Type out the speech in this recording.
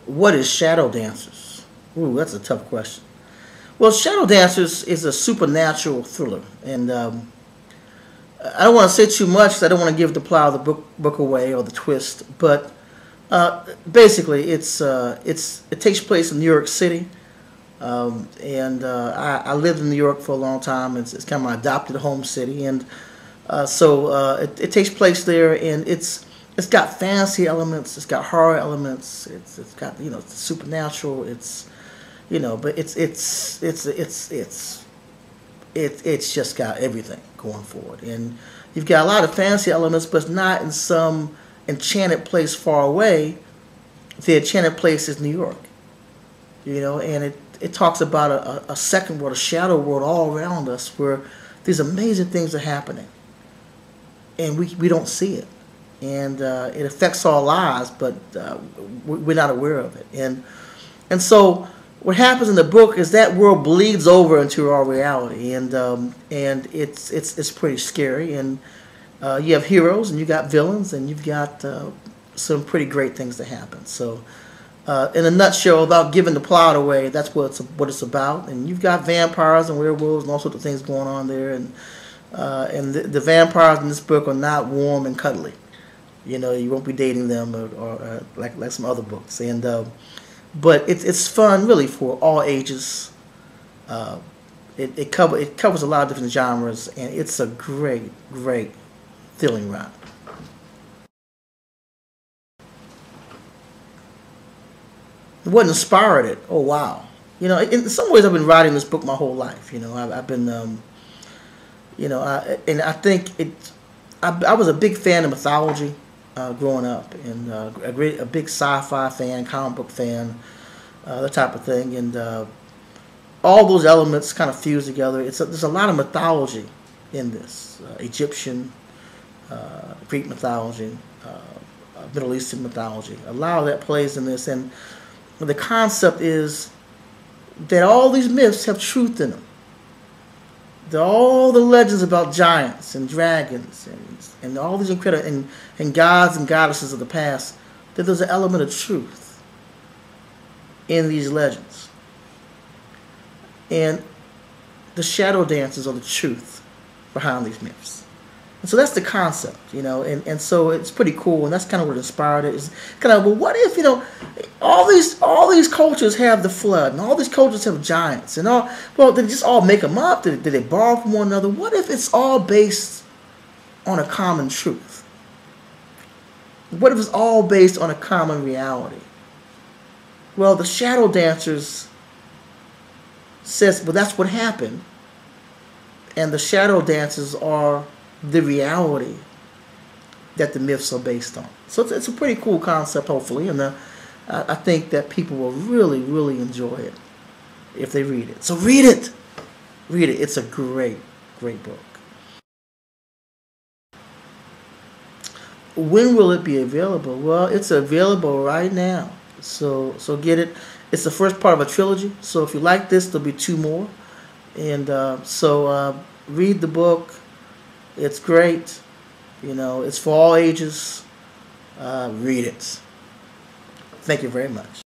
What is Shadow Dancers? Ooh, that's a tough question. Well, Shadow Dancers is a supernatural thriller, and I don't want to say too much because I don't want to give the plot of the book away or the twist. But basically, it takes place in New York City, and I lived in New York for a long time. It's kind of my adopted home city, and it takes place there, and it's got fantasy elements, it's got horror elements, it's got it's supernatural, but it's just got everything going for it, and you've got a lot of fantasy elements, but it's not in some enchanted place far away. The enchanted place is New York, and it talks about a second world, a shadow world all around us, where these amazing things are happening, and we don't see it. And it affects our lives, but we're not aware of it. And so what happens in the book is that world bleeds over into our reality, and it's pretty scary. And you have heroes, and you got villains, and you've got some pretty great things that happen. So, in a nutshell, without giving the plot away, that's what it's about. And you've got vampires and werewolves and all sorts of things going on there. And the vampires in this book are not warm and cuddly. You won't be dating them or like some other books. And but it's fun really for all ages. It covers a lot of different genres, and it's a great thrilling ride. What inspired it? Oh wow! In some ways I've been writing this book my whole life. I've been and I think I was a big fan of mythology. Growing up, and a big sci-fi fan, comic book fan, that type of thing, and all those elements kind of fuse together. There's a lot of mythology in this: Egyptian, Greek mythology, Middle Eastern mythology. A lot of that plays in this, and the concept is that all these myths have truth in them. All the legends about giants and dragons and all these incredible and gods and goddesses of the past, that there's an element of truth in these legends. And the shadow dancers are the truth behind these myths. And so that's the concept, and so it's pretty cool, and that's kind of what inspired it. Is kind of, well, what if, all these cultures have the flood, and all these cultures have giants, and did they just all make them up? Did they borrow from one another? What if it's all based on a common truth? What if it's all based on a common reality? Well, the shadow dancers says, well, that's what happened, and the shadow dancers are the reality that the myths are based on. So it's a pretty cool concept, hopefully, and I think that people will really enjoy it if they read it. So read it. It's a great book. When will it be available? Well, it's available right now. So get it. It's the first part of a trilogy. So if you like this, there'll be 2 more. And read the book. It's great. It's for all ages. Read it. Thank you very much.